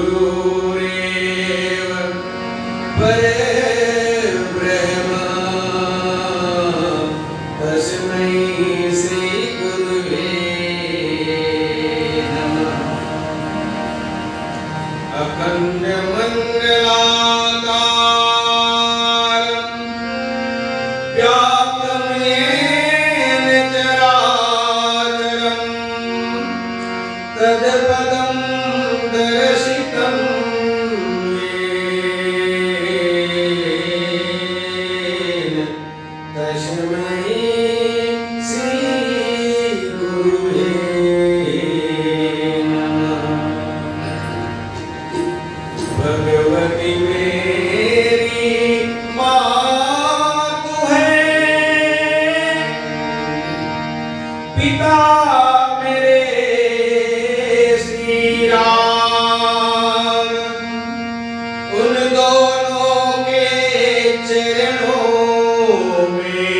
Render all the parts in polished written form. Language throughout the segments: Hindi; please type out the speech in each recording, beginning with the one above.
गुरुरेव परब्रह्म तस्मै श्री गुरुवे नमः। अखंड मंडलाकारं व्याप्तं येन चराचरं तत्पदं दर्शितं येन तस्मै श्री गुरुवे नमः। भगवती मेरी मातु है, पिता मेरे श्री राम, उन दोनों के चरणों में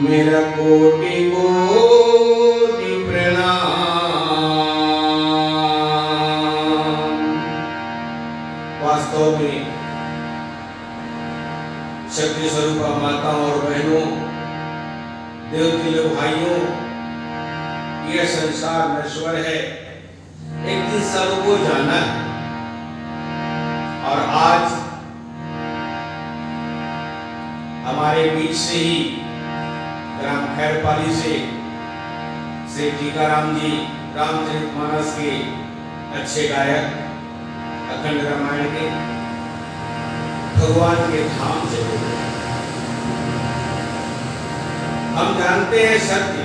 मेरा कोटि कोटि प्रणाम। वास्तव में शक्ति स्वरूपा माताओं और बहनों, देवतुल्य भाइयों, यह संसार नश्वर है, एक दिन सबको जाना है। और आज हमारे बीच से ही ग्राम खैरपाली से श्री टीकाराम जी रामचरितमानस के अच्छे गायक, अखंड रामायण के भगवान के धाम से बोले। हम जानते हैं सत्य,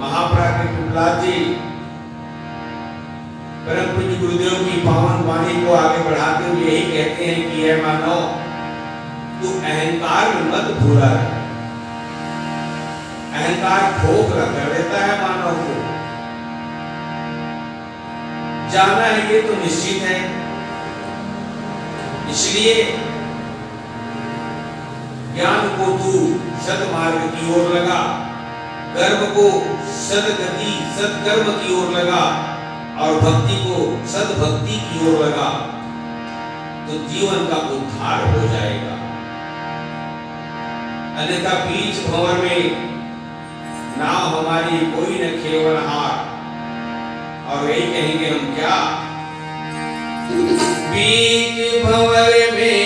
महाप्राज्ञ पिपलाद जी परम पूज्य गुरुदेव की पावन वाणी को आगे बढ़ाते हुए यही कहते हैं कि हे मानव, तू अहंकार में मत भूला रहे। अहंकार खोखला कर देता है मानव को। जाना है ये तो निश्चित है, इसलिए ज्ञान को तू सतमार्ग की ओर लगा, कर्म को सदगति सत्कर्म की ओर लगा और भक्ति को सद्भक्ति की ओर लगा, तो जीवन का उद्धार हो जाएगा। अन्यथा बीच भंवर में नाव हमारी कोई न खेवनहार, और यही कहेंगे हम क्या, बीच भंवर में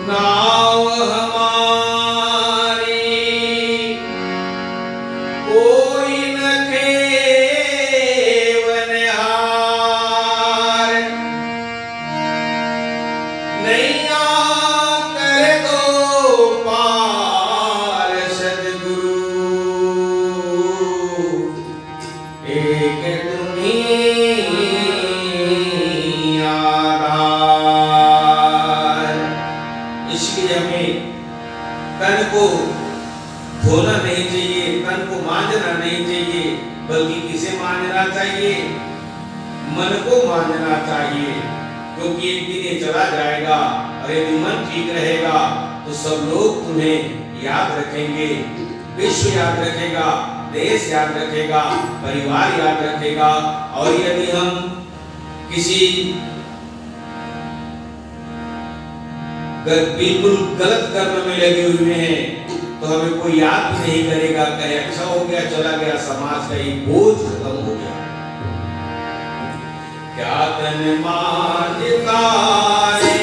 नाव हमारी कोई न खेवनहार, नैया कर दो पार सद्गुरु, एक तुम्हीं आधार। इसलिए हमें तन को धोना नहीं चाहिए, तन को मांझना नहीं चाहिए, बल्कि किसे मांझना चाहिए, मन को मांझना चाहिए। क्योंकि एक दिन ये चला जाएगा और यदि मन ठीक रहेगा तो सब लोग तुम्हें याद रखेंगे, विश्व याद रखेगा, देश याद रखेगा, परिवार याद रखेगा। और यदि हम किसी बिल्कुल गलत कर्म में लगे हुए हैं तो हमें कोई याद भी नहीं करेगा, कहे अच्छा हो गया, चला गया, समाज का एक बोझ खत्म हो गया। क्या तन मांझता रे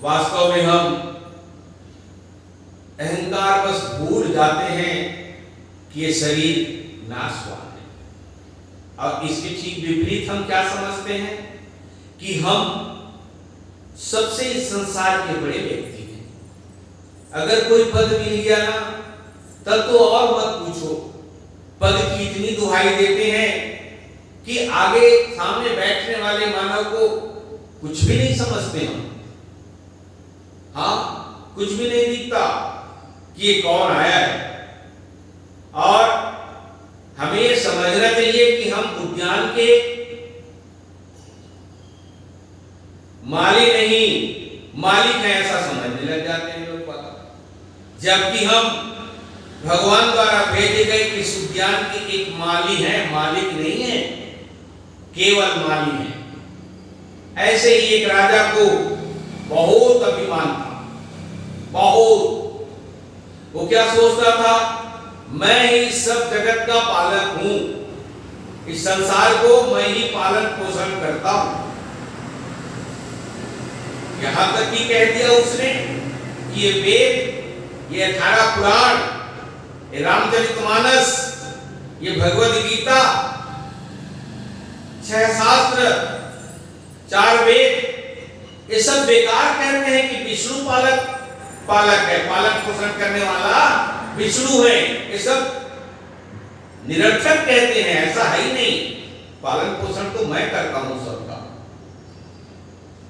वास्तव में हम अहंकार बस भूल जाते हैं कि ये शरीर नाशवान है, और इसके ठीक विपरीत हम क्या समझते हैं कि हम सबसे इस संसार के बड़े व्यक्ति हैं। अगर कोई पद मिल गया ना, तब तो और मत पूछो, पद की इतनी दुहाई देते हैं कि आगे सामने बैठने वाले मानव को कुछ भी नहीं समझते हम। हाँ, कुछ भी नहीं दिखता कि ये कौन आया है। और हमें ये समझना चाहिए कि हम उद्यान के माली नहीं, मालिक हैं, ऐसा समझने लग जाते हैं लोग बात। जबकि हम भगवान द्वारा भेजे गए इस उद्यान के एक माली हैं, मालिक नहीं है, केवल माली है। ऐसे ही एक राजा को बहुत अभिमान था, बहुत। वो क्या सोचता था, मैं ही सब जगत का पालक हूं, इस संसार को मैं ही पालन पोषण करता हूं। यहां तक कि कह दिया उसने कि ये वेद, ये 18 पुराण, ये रामचरितमानस, ये भगवद गीता, 6 शास्त्र, 4 वेद, ये सब बेकार कहते हैं कि विष्णु पालक है, पालन पोषण करने वाला विष्णु है। ये सब निरर्थक कहते हैं, ऐसा है ही नहीं। पालन पोषण तो मैं करता हूं सबका।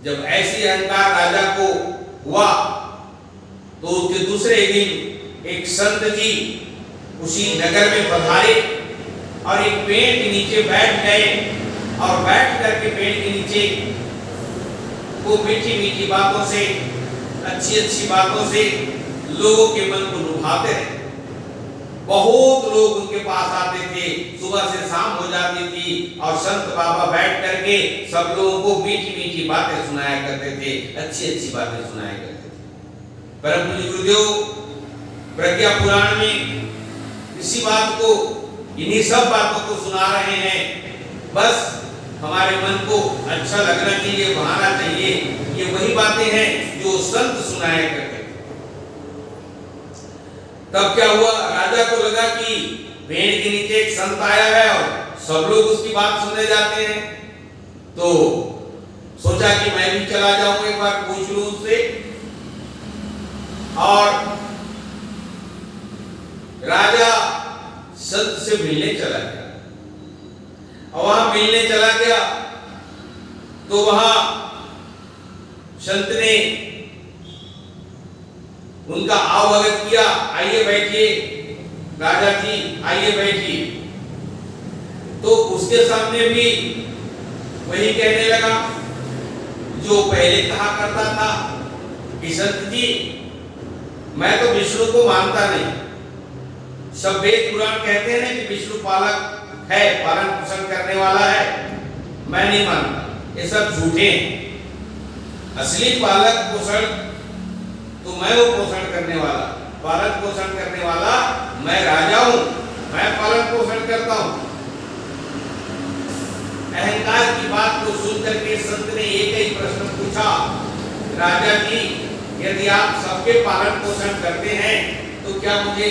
जब ऐसी अहंकार राजा को हुआ तो उसके दूसरे दिन एक संत जी उसी नगर में पधारे और एक पेड़ के नीचे बैठ गए, और बैठ करके पेड़ के नीचे वो मीठी मीठी बातों से, अच्छी अच्छी बातों से लोगों के मन को लुभाते रहे। बहुत लोग उनके पास आते थे, सुबह से शाम हो जाती थी, और संत बाबा बैठ करके सब लोगों को मीठी मीठी बातें सुनाया करते थे, अच्छी अच्छी बातें सुनाया करते थे। परम पूज्य गुरुदेव प्रज्ञा पुराण में इसी बात को, इन्हीं सब बातों को सुना रहे हैं। बस हमारे मन को अच्छा लगना चाहिए, बहाना चाहिए। ये वही बातें हैं जो संत सुनाया करते थे। तब क्या हुआ, राजा को लगा कि पेड़ के नीचे एक संत आया है और सब लोग उसकी बात सुनने जाते हैं, तो सोचा कि मैं भी चला जाऊं, एक बार पूछ लूं उससे। और राजा संत से मिलने चला गया, और वहां मिलने चला गया तो वहां संत ने उनका आवागत किया, आइए बैठिए राजा जी, आइए बैठिए। तो उसके सामने भी वही कहने लगा जो पहले कहा करता था कि संत जी, मैं तो विष्णु को मानता नहीं। सब वेद पुराण कहते हैं ना कि विष्णु पालक है, पालन पोषण करने वाला है, मैं नहीं मानता, ये सब झूठे हैं। असली पालक पोषण तो मैं वो पोषण करने वाला, पालन पोषण करने वाला मैं राजा हूं, मैं पालन पोषण करता हूं। अहंकार की बात को सुनकर के संत ने एक ही प्रश्न पूछा, राजा जी, यदि आप सबके पालन पोषण करते हैं तो क्या मुझे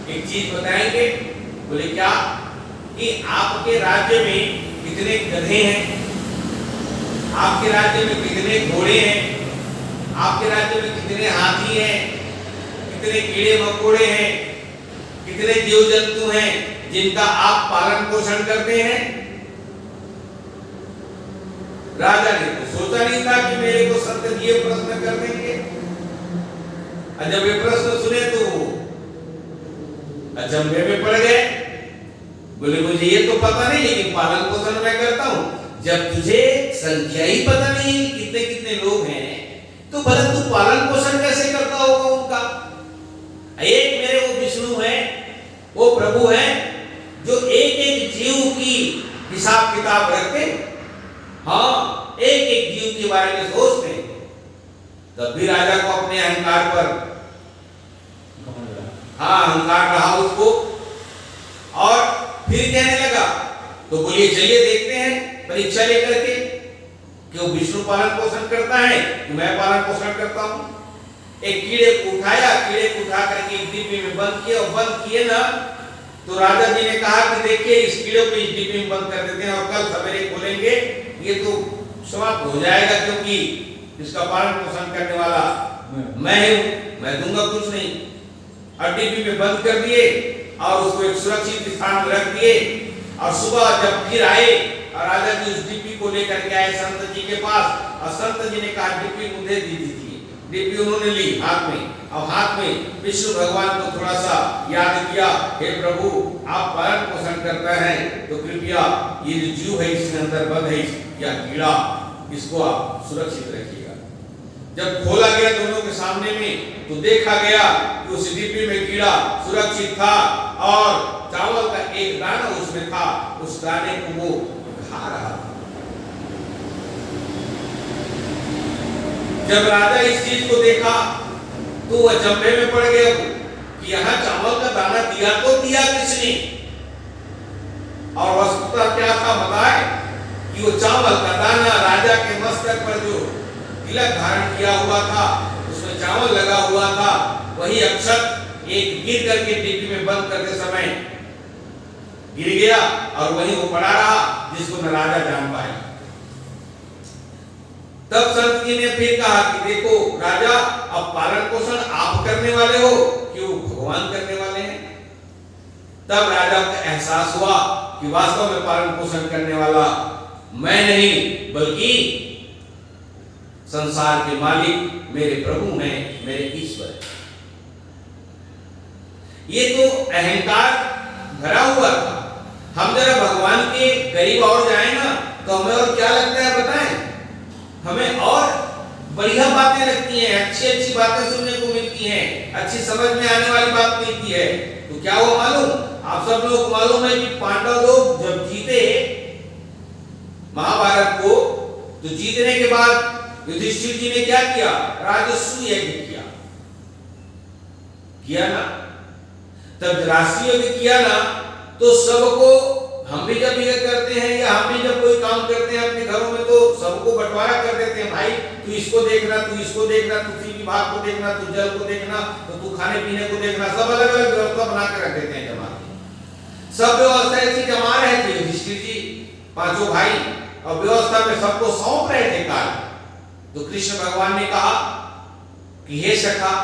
एक चीज बताएंगे? बोले क्या? कि आपके राज्य में कितने गधे हैं, आपके राज्य में कितने घोड़े हैं, आपके राज्य में कितने हाथी हैं, कितने कीड़े मकोड़े हैं, कितने जीव जंतु हैं जिनका आप पालन पोषण करते हैं। राजा ने तो सोचा नहीं था कि मेरे को संत जी ये प्रश्न कर देंगे। और जब ये प्रश्न सुने तो अचंभे में पड़ गए। बोले मुझे ये तो पता नहीं, लेकिन पालन पोषण मैं करता हूं। जब तुझे संख्या ही पता नहीं कितने कितने लोग हैं, तो भला तू पालन पोषण कैसे करता होगा उनका। एक मेरे वो विष्णु है, वो प्रभु है जो एक एक जीव की हिसाब किताब रखते, हाँ एक एक जीव के बारे में सोचते। तब भी राजा को अपने अहंकार पर अहंकार रहा उसको, और फिर कहने लगा तो बोलिए चलिए देखते हैं परीक्षा लेकर के कि वो विष्णु पालन पोषण करता है कि मैं पालन पोषण करता हूं। एक कीड़े को उठाया, कीड़े को उठा करके एक डिब्बी में बंद किया, और बंद किए ना तो राजा जी ने कहा कि देखिए इस कीड़े को इस डिब्बी में बंद कर देते हैं और कल सवेरे खोलेंगे, ये तो समाप्त हो जाएगा, क्योंकि इसका पालन पोषण करने वाला मैं हूं, मैं दूंगा कुछ नहीं। और डिब्बी में बंद कर दिए और उसको एक सुरक्षित स्थान में रख दिए। और सुबह जब फिर आए और राजा जी उस डिब्बी को लेकर के आए संत जी के पास, और संत जी ने कहा डिब्बी मुझे दी थी। डिब्बी उन्होंने ली हाथ में, और हाथ में विष्णु भगवान को थोड़ा सा याद किया, हे प्रभु आप पालन पोषण करते हैं तो कृपया ये जो जीव है इसके अंदर बंद है या कीड़ा, इसको आप सुरक्षित रखिएगा। जब खोला गया दोनों के सामने में तो देखा गया कि उस डिब्बी में कीड़ा सुरक्षित था और चावल का एक दाना उसमें था। उस दाने को वो खा रहा था। जब राजा इस चीज को देखा तो वह अचंभे में पड़ गया कि यहाँ चावल का दाना दिया तो दिया किसने, और वस्तुतः क्या था बताए कि वो चावल का दाना राजा के मस्तक पर जो तिलक धारण किया हुआ था, उसमें चावल लगा हुआ था, वही अक्षत एक गिर करके डिब्बी में बंद करते समय गिर गया और वहीं वो पड़ा रहा, जिसको न राजा जान पाए। तब संत जी ने फिर कहा कि देखो राजा, अब पालन पोषण आप करने वाले हो कि वो भगवान करने वाले हैं। तब राजा को एहसास हुआ कि वास्तव में पालन पोषण करने वाला मैं नहीं, बल्कि संसार के मालिक मेरे प्रभु हैं, मेरे ईश्वर। ये तो अहंकार भरा हुआ था। हम जरा भगवान के करीब और जाए ना तो हमें और क्या लगता है बताएं, हमें और बढ़िया बातें लगती हैं, अच्छी अच्छी बातें सुनने को मिलती हैं, अच्छी समझ में आने वाली बात मिलती है। तो क्या हुआ मालूम, आप सब लोग मालूम है कि पांडव लोग जब जीते महाभारत को, तो जीतने के बाद युधिष्ठिर जी ने क्या किया, राजस्व यज्ञ किया ना। तब राष्ट्रीय यज्ञ किया ना तो सबको, हम भी जब ये करते हैं या हम भी जब कोई काम करते हैं अपने घरों में तो सबको बंटवारा कर देते हैं, भाई तू इसको देखना, तू इसको देखना, तू किसी विभाग को देखना, तू जल को देखना, तो तू खाने पीने को देखना, सब अलग अलग व्यवस्था बना के रख देते हैं जमा के। सब व्यवस्था ऐसी जमा रहे थे युधिष्ठिर जी, पांचों भाई, और व्यवस्था में सबको सौंप रहे थे काल। तो कृष्ण भगवान ने कहा कि हे सखा,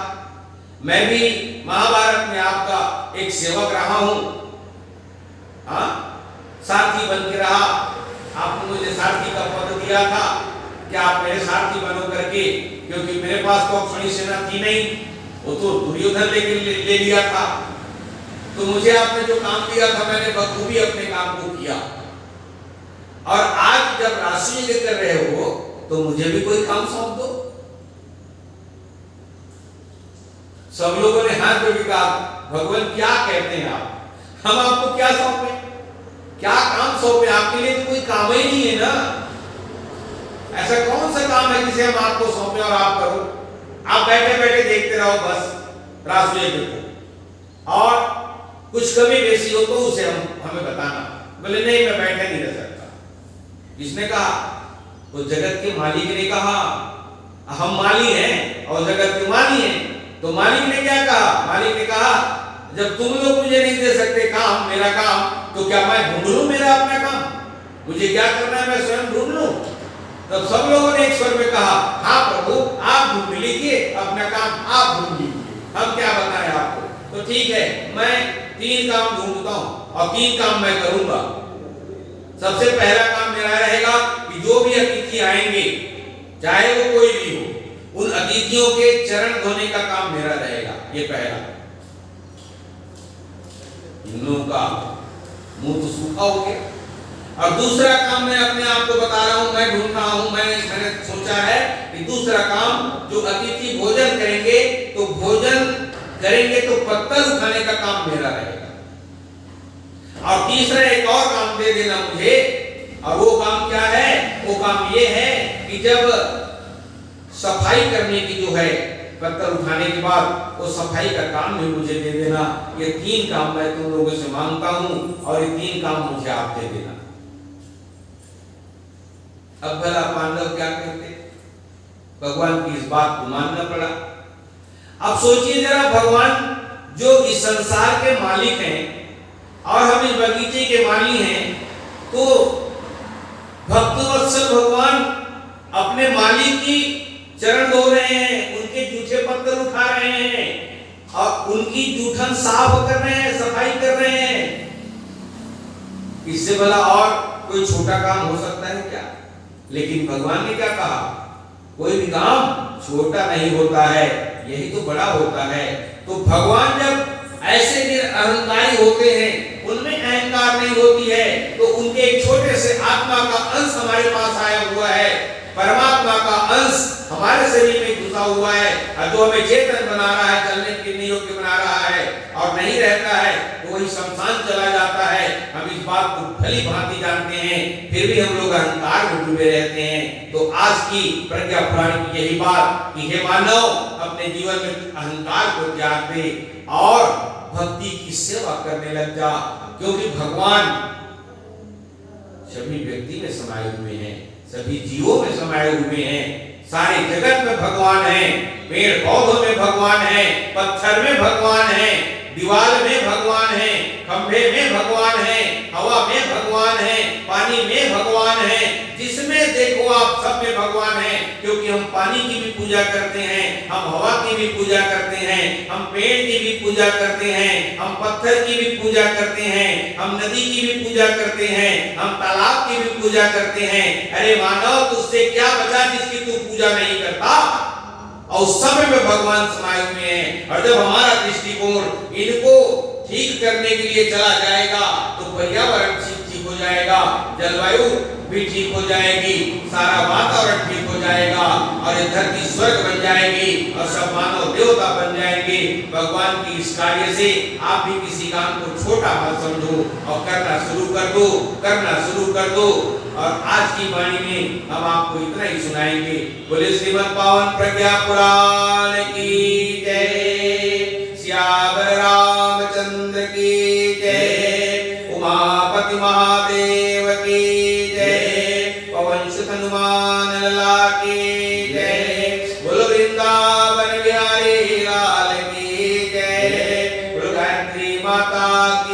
मैं भी महाभारत में आपका एक सेवक रहा हूं, हाँ सारथी बन के रहा, आपने मुझे सारथी का पद दिया था कि आप मेरे सारथी बनो करके, क्योंकि मेरे पास तो अक्षणी सेना थी नहीं, वो तो दुर्योधन ले लिया था। तो मुझे आपने जो काम दिया था मैंने बखूबी अपने काम को किया, और आज जब राशि यज्ञ कर रहे हो तो मुझे भी कोई काम सौंप दो। सब लोगों ने हाथ जोड़ के कहा भगवान क्या कहते हैं आप, हम आपको क्या सौंपे, क्या काम सौंपे, आपके लिए तो कोई काम ही नहीं है ना। ऐसा कौन सा काम है जिसे हम आपको सौंपे और आप करो, आप बैठे बैठे देखते रहो बस राष्ट्रीय को, और कुछ कमी बेसी हो तो उसे हमें बताना। बोले नहीं मैं बैठे नहीं रह सकता। किसने कहा, तो जगत के मालिक ने कहा, हम माली हैं और जगत के माली हैं। तो मालिक ने क्या कहा, मालिक ने कहा जब तुम लोग मुझे नहीं दे सकते काम, मेरा काम, तो क्या मैं ढूंढ लूं मेरा अपना काम, मुझे क्या करना है मैं स्वयं ढूंढ लूं। तब सब लोगों ने एक स्वर में कहा हाँ प्रभु आप ढूंढ लीजिए अपना काम, आप ढूंढ लीजिए। हम क्या बताएं आपको। तो ठीक है, मैं 3 काम ढूंढता हूं और 3 काम मैं करूंगा। सबसे पहला काम मेरा रहेगा कि जो भी अतिथि आएंगे, चाहे वो कोई भी हो, उन अतिथियों के चरण धोने का काम मेरा रहेगा। ये पहला। इन लोगों का मुंह तो सूखा हो गया। और दूसरा काम मैं अपने आप को बता रहा हूं, मैं ढूंढ रहा हूं, मैंने सोचा है कि दूसरा काम, जो अतिथि भोजन करेंगे तो भोजन करेंगे तो पत्थर उठाने का काम मेरा रहेगा। और तीसरा एक और काम दे देना मुझे, और वो काम क्या है? वो काम ये है कि जब सफाई करने की जो है, पत्थर उठाने के बाद वो सफाई का काम भी मुझे दे देना। ये 3 काम मैं तुम लोगों से मांगता हूं और ये 3 काम मुझे आप दे देना। अब भला पांडव क्या कहते? भगवान की इस बात को मानना पड़ा। अब सोचिए जरा, भगवान जो इस संसार के मालिक हैं और हम इस बगीचे के माली हैं, तो भक्तवत्सल भगवान अपने मालिक की चरण धो रहे हैं, उनके जूठे पत्थर उठा रहे हैं और उनकी जूठन साफ कर रहे हैं, सफाई कर रहे हैं। इससे भला और कोई छोटा काम हो सकता है क्या? लेकिन भगवान ने क्या कहा? कोई भी काम छोटा नहीं होता है, यही तो बड़ा होता है। तो भगवान जब ऐसे अहंकारी होते हैं, उनमें अहंकार नहीं होती है, तो उनके एक छोटे से आत्मा का अंश हमारे पास आया हुआ है, परमात्मा का अंश हमारे शरीर में घुसा हुआ है, और जो हमें चेतन बना रहा है, चलने फिरने योग्य बना रहा है, और नहीं रहता है तो वही शमशान चला जाता है। हम इस बात को भली भांति जानते हैं, फिर भी हम लोग अहंकार में डूबे रहते हैं। तो आज की प्रज्ञा पुराण की यही बात कि हे मानव, अपने जीवन में अहंकार को त्याग दे और भक्ति की सेवा करने लग जा, क्योंकि भगवान सभी व्यक्ति में समाये हुए हैं, सभी जीवों में समाये हुए हैं। सारे जगत में भगवान है, पेड़ पौधों में भगवान है, पत्थर में भगवान है, दीवार में भगवान है, खंभे में भगवान है, हवा में भगवान है, पानी में भगवान है। जिसमें देखो आप सब में भगवान है, क्योंकि हम पानी की भी पूजा करते हैं, हम हवा की भी पूजा करते हैं, हम पेड़ की भी पूजा करते हैं, हम पत्थर की भी पूजा करते हैं, हम नदी की भी पूजा करते हैं, हम तालाब की भी पूजा करते हैं। अरे मानव, तुझसे क्या बचा जिसकी तू पूजा नहीं करता? और सब में भगवान समाये हुए हैं। और जब हमारा दृष्टिकोण इनको ठीक करने के लिए चला जाएगा, तो पर्यावरण ठीक हो जाएगा, जलवायु भी ठीक हो जाएगी, सारा वातावरण ठीक हो जाएगा, और ये धरती स्वर्ग बन जाएगी, और सब मानव देवता बन जाएंगे। भगवान की इस कार्य से आप भी किसी काम को छोटा मत समझो और करना शुरू कर दो, करना शुरू कर दो। और आज की वाणी में हम आपको इतना ही सुनाएंगे। बोले श्रीमद् पावन प्रज्ञा पुराण की जय, सियावर रामचंद्र की जय, उमापति महादेव की जय, पवन सुत हनुमान लला की जय, बोलो वृंदावन बिहारी लाल की जय, बोलो गायत्री माता की